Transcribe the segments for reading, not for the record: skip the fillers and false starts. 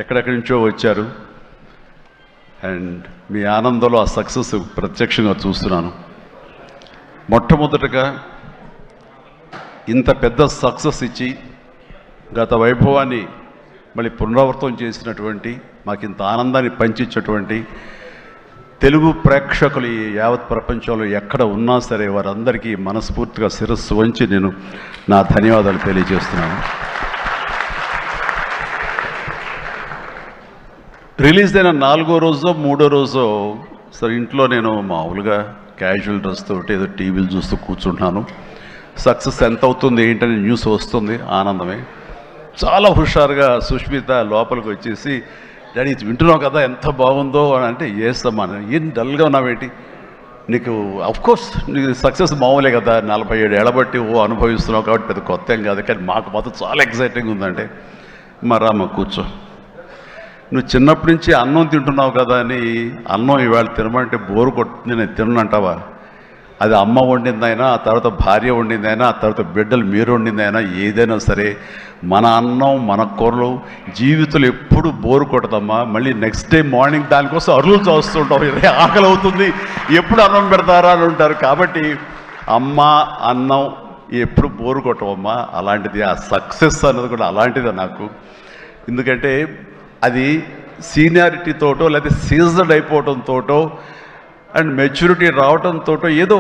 ఎక్కడెక్కడి నుంచో వచ్చారు. అండ్ మీ ఆనందంలో ఆ సక్సెస్ ప్రత్యక్షంగా చూస్తున్నాను. మొట్టమొదటగా ఇంత పెద్ద సక్సెస్ ఇచ్చి గత వైభవాన్ని మళ్ళీ పునరావృతం చేసినటువంటి, మాకు ఇంత ఆనందాన్ని పంచించేటువంటి తెలుగు ప్రేక్షకులు ఈ యావత్ ప్రపంచంలో ఎక్కడ ఉన్నా సరే వారందరికీ మనస్ఫూర్తిగా శిరస్సు వంచి నేను నా ధన్యవాదాలు తెలియజేస్తున్నాను. రిలీజ్ అయిన 4వ రోజో 3వ రోజో సరే ఇంట్లో నేను మామూలుగా క్యాజువల్ డ్రెస్ తోటి ఏదో టీవీలు చూస్తూ కూర్చుంటున్నాను. సక్సెస్ ఎంత అవుతుంది ఏంటని న్యూస్ వస్తుంది, ఆనందమే. చాలా హుషారుగా సుష్మిత లోపలికి వచ్చేసి, డాడీ వింటున్నావు కదా ఎంత బాగుందో అని అంటే, ఏస్తమ్మా ఏం డల్గా ఉన్నావేంటి, నీకు అఫ్కోర్స్ నీకు సక్సెస్ మామూలే కదా, 47 ఏళ్ళ బట్టి అనుభవిస్తున్నావు కాబట్టి పెద్ద కొత్త ఏం కాదు, కానీ మాకు మాత్రం చాలా ఎక్సైటింగ్ ఉందంటే, మరమ్మ కూర్చో, నువ్వు చిన్నప్పటి నుంచి అన్నం తింటున్నావు కదా అని అన్నం ఇవాళ తినమంటే బోరు కొట్టుని నేను తినంటావా? అది అమ్మ వండిందైనా, ఆ తర్వాత భార్య వండిందైనా, ఆ తర్వాత బిడ్డలు మీరు వండిందైనా, ఏదైనా సరే మన అన్నం మన కూరలు జీవితంలో ఎప్పుడు బోరు కొట్టదమ్మా. మళ్ళీ నెక్స్ట్ డే మార్నింగ్ దానికోసం అరులు చూస్తుంటాం, ఆకలి అవుతుంది ఎప్పుడు అన్నం పెడతారా అని ఉంటారు. కాబట్టి అమ్మ అన్నం ఎప్పుడు బోరు కొట్టవమ్మా. అలాంటిది ఆ సక్సెస్ అన్నది కూడా అలాంటిదే నాకు. ఎందుకంటే అది సీనియారిటీతోటో లేదా సీజన్ అయిపోవడంతోటో అండ్ మెచ్యూరిటీ రావడంతో ఏదో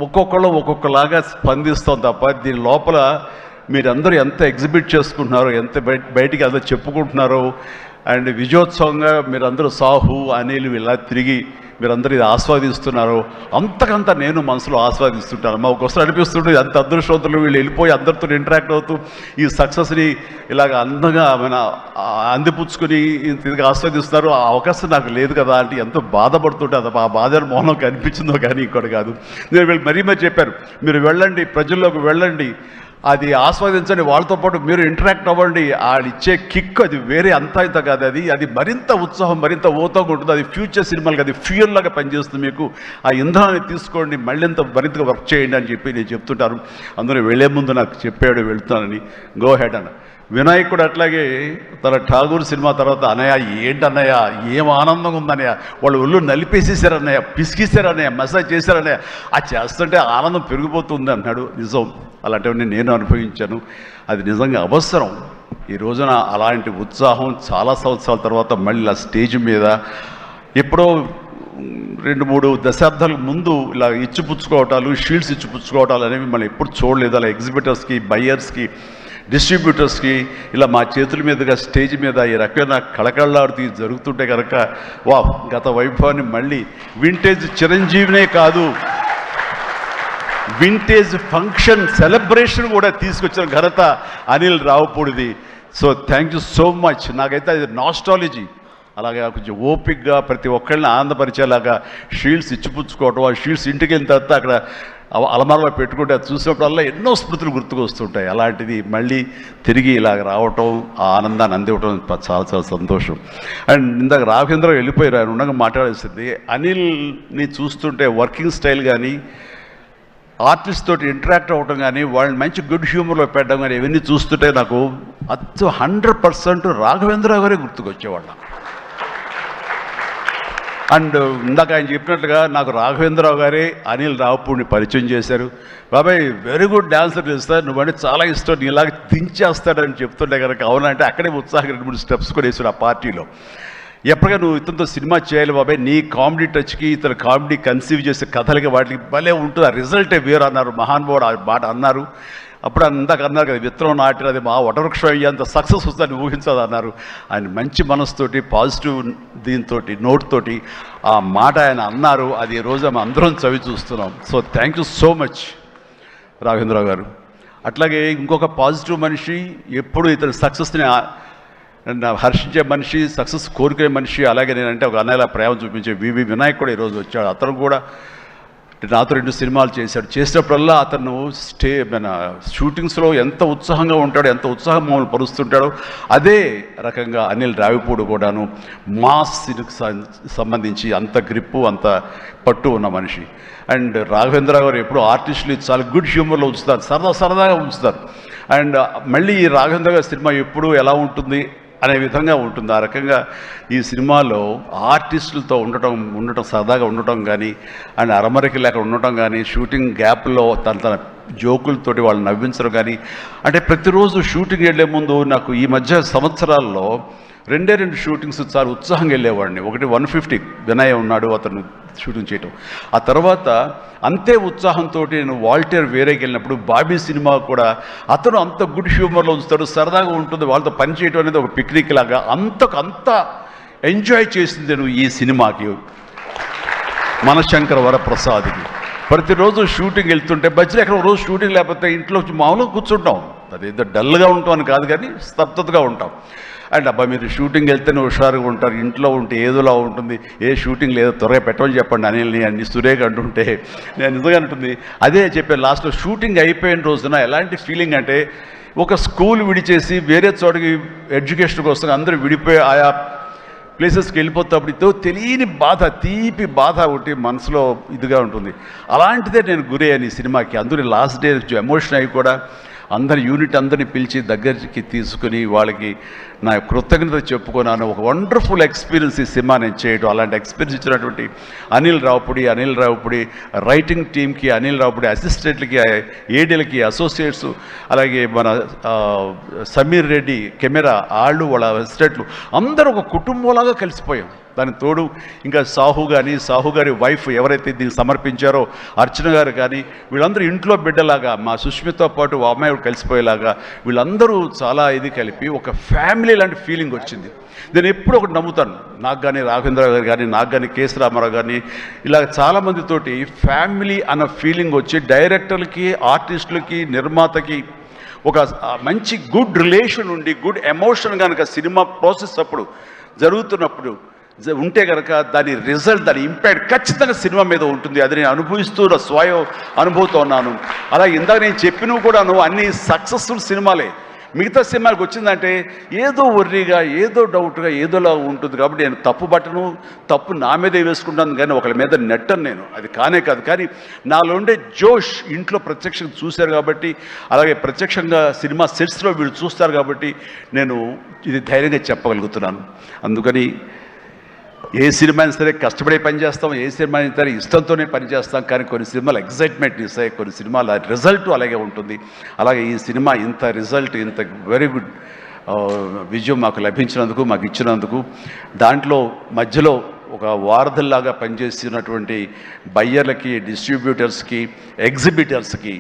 ఒక్కొక్కళ్ళు ఒక్కొక్కలాగా స్పందిస్తాం తప్ప దీని లోపల మీరందరూ ఎంత ఎగ్జిబిట్ చేసుకుంటున్నారో, ఎంత బయటికి అంతా చెప్పుకుంటున్నారో, అండ్ విజయోత్సవంగా మీరందరూ సాహు అనిల్ ఇలా తిరిగి మీరందరూ ఇది ఆస్వాదిస్తున్నారో అంతకంతా నేను మనసులో ఆస్వాదిస్తుంటాను. మా ఒక్కొక్కసారి అనిపిస్తుంటే అంత అదృష్టవంతులు వీళ్ళు వెళ్ళిపోయి అందరితో ఇంటరాక్ట్ అవుతూ ఈ సక్సెస్ని ఇలాగ అందంగా అందిపుచ్చుకొని ఇది ఆస్వాదిస్తున్నారు. ఆ అవకాశం నాకు లేదు కదా అంటే ఎంతో బాధపడుతుంటే అది ఆ బాధ మౌనం కనిపించిందో కానీ ఇంకోటి కాదు. నేను వీళ్ళు మరీ చెప్పారు, మీరు వెళ్ళండి, ప్రజల్లోకి వెళ్ళండి, అది ఆస్వాదించండి, వాళ్ళతో పాటు మీరు ఇంటరాక్ట్ అవ్వండి, ఇచ్చే కిక్ అది వేరే అంతా ఇంత కాదు, అది మరింత ఉత్సాహం మరింత ఓతగా ఉంటుంది. అది ఫ్యూచర్ సినిమాలకి అది ఫ్యూయల్ లాగా పనిచేస్తుంది. మీకు ఆ ఇంధనాన్ని తీసుకోండి, మరింతగా వర్క్ చేయండి అని చెప్పి నేను చెప్తుంటాను. అందులో వెళ్ళే ముందు నాకు చెప్పాడు వెళ్తానని, గో హెడ్ అన్న. వినాయక్ కూడా అట్లాగే తన ఠాగూర్ సినిమా తర్వాత, అన్నయ్య ఏంటన్నయ్య ఏం ఆనందంగా ఉందన్నయ్య, వాళ్ళు ఒళ్ళు నలిపేసేసారన్నయ్య, పిసికిసారన్నయ్య, మసాజ్ చేశారన్నయ్య, అది చేస్తుంటే ఆనందం పెరిగిపోతుంది అన్నాడు. నిజం, అలాంటివన్నీ నేను అనుభవించాను. అది నిజంగా అవసరం. ఈ రోజున అలాంటి ఉత్సాహం చాలా సంవత్సరాల తర్వాత మళ్ళీ ఆ స్టేజ్ మీద ఎప్పుడో 2-3 దశాబ్దాల ముందు ఇలా ఇచ్చిపుచ్చుకోవటాలు, షీల్డ్స్ ఇచ్చిపుచ్చుకోవటాలు అనేవి మనం ఎప్పుడు చూడలేదు. అలా ఎగ్జిబిటర్స్కి, బయ్యర్స్కి, డిస్ట్రిబ్యూటర్స్కి ఇలా మా చేతుల మీదుగా స్టేజ్ మీద ఈ రకమైన కళకళలాడుతూ జరుగుతుంటే కనుక వా గత వైభవాన్ని మళ్ళీ వింటేజ్ చిరంజీవినే కాదు, వింటేజ్ ఫంక్షన్ సెలబ్రేషన్ కూడా తీసుకొచ్చిన ఘనత అనిల్ రావుపూడిది. So thank you so much. నాకైతే అది నాస్టాలజీ. అలాగే కొంచెం ఓపిక్గా ప్రతి ఒక్కరిని ఆనందపరిచేలాగా షీల్డ్స్ ఇచ్చిపుచ్చుకోవటం, ఆ షీల్డ్స్ ఇంటికి వెళ్ళిన తర్వాత అక్కడ అలమారలో పెట్టుకుంటే అది చూసినప్పుడల్లా ఎన్నో స్మృతులు గుర్తుకు వస్తుంటాయి. అలాంటిది మళ్ళీ తిరిగి ఇలాగ రావటం, ఆ ఆనందాన్ని అందివ్వటం చాలా చాలా సంతోషం. అండ్ ఇందాక రాఘవేంద్ర వెళ్ళిపోయారు, ఆయన ఉండగా మాట్లాడాల్సింది. అనిల్ని చూస్తుంటే వర్కింగ్ స్టైల్ కానీ, ఆర్టిస్ట్ తోటి ఇంటరాక్ట్ అవ్వటం కానీ, వాళ్ళని మంచి గుడ్ హ్యూమర్లో పెట్టడం కానీ, ఇవన్నీ చూస్తుంటే నాకు 100% రాఘవేంద్రరావు గారే గుర్తుకొచ్చేవాళ్ళం. అండ్ ఇందాక ఆయన చెప్పినట్లుగా నాకు రాఘవేంద్రరావు గారే అనిల్ రావుపూడిని పరిచయం చేశారు. బాబాయ్ వెరీ గుడ్ డాన్సర్ చేస్తారు, నువ్వంటే చాలా ఇష్టం, నీలాగా దించేస్తాడని చెప్తుంటే కనుక అవునంటే అక్కడే ఉత్సాహం 2-3 స్టెప్స్ కూడా వేసాడు ఆ పార్టీలో. ఎప్పటికీ నువ్వు ఇతనితో సినిమా చేయాలి బాబాయ్, నీ కామెడీ టచ్కి ఇతను కామెడీ కన్సీవ్ చేసే కథలకి వాటికి భలే ఉంటుంది, ఆ రిజల్టే వేరు అన్నారు. మహానుభావుడు ఆ మాట అన్నారు. అప్పుడు అందాక అన్నారు కదా, విత్తనం నాటిన అది మా వటవృక్షం అయ్యేంత సక్సెస్ వస్తుందని ఊహించదు అన్నారు. ఆయన మంచి మనసుతోటి, పాజిటివ్ దీంతో, నోట్తోటి ఆ మాట ఆయన అన్నారు. అది ఈ రోజు మనం అందరం చవి చూస్తున్నాం. So thank you so much Raghavendra Rao గారు. అట్లాగే ఇంకొక పాజిటివ్ మనిషి, ఎప్పుడు ఇతని సక్సెస్ని హర్షించే మనిషి, సక్సెస్ కోరుకునే మనిషి. అలాగే నేనంటే ఒక అన్నయ్యలా ప్రేమ చూపించే వివి వినాయక్ కూడా ఈరోజు వచ్చాడు. అతను కూడా నాతో 2 సినిమాలు చేశాడు. చేసినప్పుడల్లా అతను మన షూటింగ్స్లో ఎంత ఉత్సాహంగా ఉంటాడో, ఎంత ఉత్సాహం మమ్మల్ని పరుస్తుంటాడో అదే రకంగా అనిల్ రావిపూడి కూడాను మాస్కి సంబంధించి అంత గ్రిప్పు, అంత పట్టు ఉన్న మనిషి. అండ్ రాఘవేంద్ర గారు ఎప్పుడు ఆర్టిస్టులు చాలా గుడ్ హ్యూమర్లో ఉంచుతారు, సరదాగా ఉంచుతారు. అండ్ మళ్ళీ ఈ రాఘవేంద్ర గారి సినిమా ఎప్పుడు ఎలా ఉంటుంది అనే విధంగా ఉంటుంది. ఆ రకంగా ఈ సినిమాలో ఆర్టిస్టులతో ఉండటం సరదాగా ఉండటం కానీ, అండ్ అరమరికి లేక ఉండటం కానీ, షూటింగ్ గ్యాప్లో తన జోకులతోటి వాళ్ళు నవ్వించడం కానీ, అంటే ప్రతిరోజు షూటింగ్ వెళ్ళే ముందు నాకు ఈ మధ్య సంవత్సరాల్లో 2 షూటింగ్స్ చాలా ఉత్సాహంగా వెళ్ళేవాడిని. ఒకటి 150 వినయ్ ఉన్నాడు, అతను షూటింగ్ చేయటం. ఆ తర్వాత అంతే ఉత్సాహంతో నేను వాల్టర్ వేరేకి వెళ్ళినప్పుడు బాబీ సినిమా కూడా అతను అంత గుడ్ హ్యూమర్లో ఉంచుతాడు, సరదాగా ఉంటుంది, వాళ్ళతో పని చేయడం అనేది ఒక పిక్నిక్ లాగా అంత ఎంజాయ్ చేసింది నేను ఈ సినిమాకి, మనశంకర వరప్రసాద్కి. ప్రతిరోజు షూటింగ్ వెళ్తుంటే మధ్యలో ఎక్కడ రోజు షూటింగ్ లేకపోతే ఇంట్లో మామూలుగా కూర్చుంటాం, అదేదో డల్గా ఉంటాం అని కాదు కానీ స్తబ్దతగా ఉంటాం. అండ్ అబ్బా మీరు షూటింగ్ వెళ్తేనే హుషారుగా ఉంటారు, ఇంట్లో ఉంటే ఏదోలా ఉంటుంది, ఏ షూటింగ్ లేదో త్వరగా పెట్టమని చెప్పండి అనిల్ని అన్ని సురేఖ అంటుంటే నేను నిజంగా అంటుంది. అదే చెప్పాను లాస్ట్లో షూటింగ్ అయిపోయిన రోజున ఎలాంటి ఫీలింగ్ అంటే ఒక స్కూల్ విడిచేసి వేరే చోటకి ఎడ్యుకేషన్ కోసం అందరూ విడిపోయి ఆయా ప్లేసెస్కి వెళ్ళిపోతాప్పుడు తెలియని బాధ, తీపి బాధ ఒకటి మనసులో ఇదిగా ఉంటుంది. అలాంటిదే నేను గురయ్యాను ఈ సినిమాకి. అందరూ లాస్ట్ డే ఎమోషన్ అయ్యి కూడా అందరి యూనిట్ అందరినీ పిలిచి దగ్గరికి తీసుకుని వాళ్ళకి నా కృతజ్ఞత చెప్పుకున్నాను. ఒక వండర్ఫుల్ ఎక్స్పీరియన్స్ ఈ సినిమా నేను చేయడం. అలాంటి ఎక్స్పీరియన్స్ ఇచ్చినటువంటి అనిల్ రావుపుడి రైటింగ్ టీమ్కి, అనిల్ రావుపుడి అసిస్టెంట్లకి, ఏడీలకి, అసోసియేట్స్, అలాగే మన సమీర్ రెడ్డి కెమెరా వాళ్ళ అసిస్టెంట్లు అందరూ ఒక కుటుంబంలాగా కలిసిపోయాం. దానికి తోడు ఇంకా సాహు గారి వైఫ్ ఎవరైతే దీన్ని సమర్పించారో అర్చన గారు కానీ, వీళ్ళందరూ ఇంట్లో బిడ్డలాగా మా సుష్మితో పాటు అమ్మాయి కలిసిపోయేలాగా వీళ్ళందరూ చాలా ఇది కలిపి ఒక ఫ్యామిలీ లాంటి ఫీలింగ్ వచ్చింది. నేను ఎప్పుడు ఒకటి నమ్ముతాను, నాకు కానీ రాఘవేంద్ర గారు కానీ, నాకు కానీ కేసీ రామారావు కానీ, ఇలా చాలామందితోటి ఫ్యామిలీ అన్న ఫీలింగ్ వచ్చి డైరెక్టర్లకి, ఆర్టిస్టులకి, నిర్మాతకి ఒక మంచి గుడ్ రిలేషన్ ఉండి గుడ్ ఎమోషన్ కనుక సినిమా ప్రాసెస్ అప్పుడు జరుగుతున్నప్పుడు ఉంటే కనుక దాని రిజల్ట్, దాని ఇంపాక్ట్ ఖచ్చితంగా సినిమా మీద ఉంటుంది. అది నేను అనుభవిస్తూ స్వయం అనుభూతో ఉన్నాను. అలా ఇందాక నేను చెప్పినవి కూడాను అన్ని సక్సెస్ఫుల్ సినిమాలే. మిగతా సినిమాలకు వచ్చిందంటే ఏదో వర్రీగా, ఏదో డౌట్గా, ఏదోలా ఉంటుంది. కాబట్టి నేను తప్పు నా మీదే వేసుకుంటాను కానీ ఒకళ్ళ మీద నెట్టను నేను, అది కానే కాదు. కానీ నాలో ఉండే జోష్ ఇంట్లో ప్రత్యక్షంగా చూశారు కాబట్టి, అలాగే ప్రత్యక్షంగా సినిమా సెట్స్లో వీళ్ళు చూస్తారు కాబట్టి నేను ఇది ధైర్యంగా చెప్పగలుగుతున్నాను. అందుకని ఏ సినిమా అయినా సరే కష్టపడే పనిచేస్తాం, ఏ సినిమా అయినా సరే ఇష్టంతోనే పనిచేస్తాం. కానీ కొన్ని సినిమాలు ఎగ్జైట్మెంట్ ఇస్తాయి, కొన్ని సినిమాల రిజల్ట్ అలాగే ఉంటుంది. అలాగే ఈ సినిమా ఇంత రిజల్ట్, ఇంత వెరీ గుడ్ విజయం మాకు లభించినందుకు, మాకు ఇచ్చినందుకు, దాంట్లో మధ్యలో ఒక వారధుల్లాగా పనిచేస్తున్నటువంటి బయ్యర్లకి, డిస్ట్రిబ్యూటర్స్కి, ఎగ్జిబిటర్స్కి,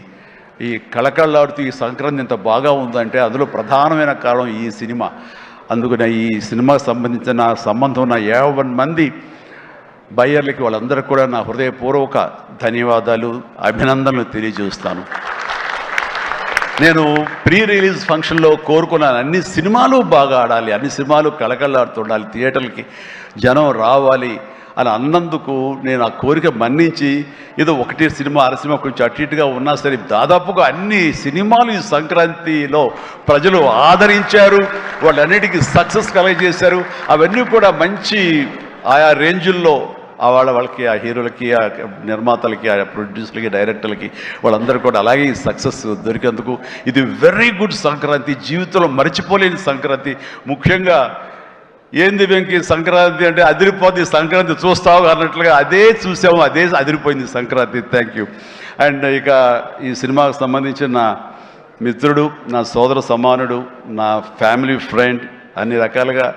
ఈ కళకళలాడుతూ ఈ సంక్రాంతి ఇంత బాగా ఉందంటే అందులో ప్రధానమైన కారణం ఈ సినిమా. అందుకనే ఈ సినిమాకు సంబంధించిన సంబంధం ఉన్న 50 మంది బయ్యర్లకి, వాళ్ళందరికీ కూడా నా హృదయపూర్వక ధన్యవాదాలు, అభినందనలు తెలియజేస్తాను. నేను ప్రీ రిలీజ్ ఫంక్షన్లో కోరుకున్నాను అన్ని సినిమాలు బాగా ఆడాలి, అన్ని సినిమాలు కళకళలాడుతుండాలి, థియేటర్లకి జనం రావాలి అని అన్నందుకు నేను ఆ కోరిక మన్నించి ఏదో ఒకటి సినిమా అర సినిమా కొంచెం అటు ఇటుగా ఉన్నా సరే దాదాపుగా అన్ని సినిమాలు ఈ సంక్రాంతిలో ప్రజలు ఆదరించారు, వాళ్ళన్నిటికీ సక్సెస్ కలగజేశారు. అవన్నీ కూడా మంచి ఆయా రేంజుల్లో వాళ్ళకి, ఆ హీరోలకి, ఆ నిర్మాతలకి, ఆ ప్రొడ్యూసర్లకి, డైరెక్టర్లకి, వాళ్ళందరూ కూడా అలాగే ఈ సక్సెస్ దొరికేందుకు ఇది వెరీ గుడ్ సంక్రాంతి, జీవితంలో మర్చిపోలేని సంక్రాంతి. ముఖ్యంగా ఏంది వెంకీ సంక్రాంతి అంటే అదిరిపోద్ది సంక్రాంతి చూస్తావు అన్నట్లుగా అదే చూసాము, అదే అదిరిపోయింది సంక్రాంతి. Thank you. అండ్ ఇక ఈ సినిమాకు సంబంధించిన నా మిత్రుడు, నా సోదర సమానుడు, నా ఫ్యామిలీ ఫ్రెండ్, అన్ని రకాలుగా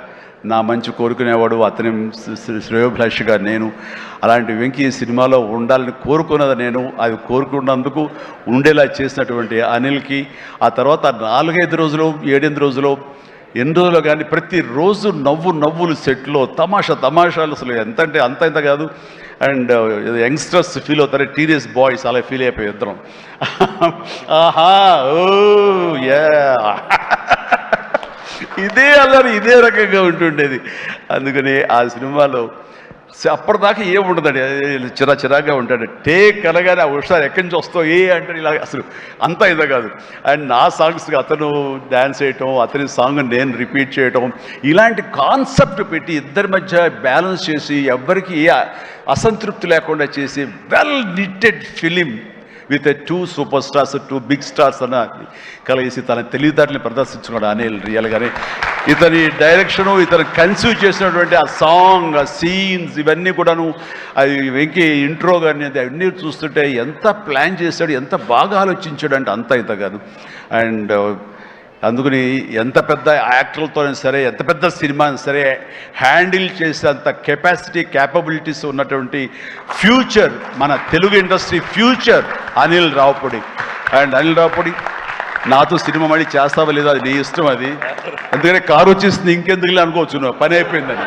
నా మంచి కోరుకునేవాడు, అతని శ్రేయోభిలాషిగా నేను, అలాంటి వెంకీ ఈ సినిమాలో ఉండాలని కోరుకున్నది నేను, అది కోరుకున్నందుకు ఉండేలా చేసినటువంటి అనిల్కి, ఆ తర్వాత 4-5 రోజులు 7-8 రోజులు ఎన్ని రోజులు కానీ ప్రతిరోజు నవ్వులు సెట్లో తమాషాలు అసలు ఎంత అంటే అంత కాదు. అండ్ యంగ్స్టర్స్ ఫీల్ అవుతారు, టీనేజ్ బాయ్స్ అలా ఫీల్ అయిపోయి ఇద్దరం. ఆహా ఓ యా ఇదే అల్లరి ఇదే రకంగా ఉంటుండేది. అందుకని ఆ సినిమాలో అప్పటిదాకా ఏముండదండి, చిరాగా ఉంటాడు. టేక్ అనగానే ఆ హుషారు ఎక్కడి నుంచి వస్తావు అంటే ఇలా అసలు అంతా ఇదే కాదు. అండ్ నా సాంగ్స్కి అతను డ్యాన్స్ చేయటం, అతని సాంగ్ నేను రిపీట్ చేయటం, ఇలాంటి కాన్సెప్ట్ పెట్టి ఇద్దరి మధ్య బ్యాలెన్స్ చేసి ఎవ్వరికి ఏ అసంతృప్తి లేకుండా చేసి well knitted film with a 2 super stars 2 big stars అన్న కలిసి తన తెలివితేటల్ని ప్రదర్శించుకున్నాడు అనిల్ రియల్గానే. ఇతని డైరెక్షను, ఇతను కన్సీవ్ చేసినటువంటి ఆ సాంగ్, ఆ సీన్స్, ఇవన్నీ కూడాను, అది వెంకీ ఇంట్రో కానీ అవన్నీ చూస్తుంటే ఎంత ప్లాన్ చేశాడు, ఎంత బాగా ఆలోచించాడు అంటే అంత ఇంత కాదు. అండ్ అందుకని ఎంత పెద్ద యాక్టర్లతోనే సరే, ఎంత పెద్ద సినిమాని సరే హ్యాండిల్ చేసేంత కెపాసిటీ, క్యాపబిలిటీస్ ఉన్నటువంటి ఫ్యూచర్, మన Telugu industry future Anil Ravipudi. And Anil Ravipudi నాతో సినిమా మళ్ళీ చేస్తావా లేదా అది నీ ఇష్టం, అది ఎందుకంటే కారు వచ్చేసింది ఇంకెందుకులే అనుకోవచ్చు, నువ్వు పని అయిపోయిందని.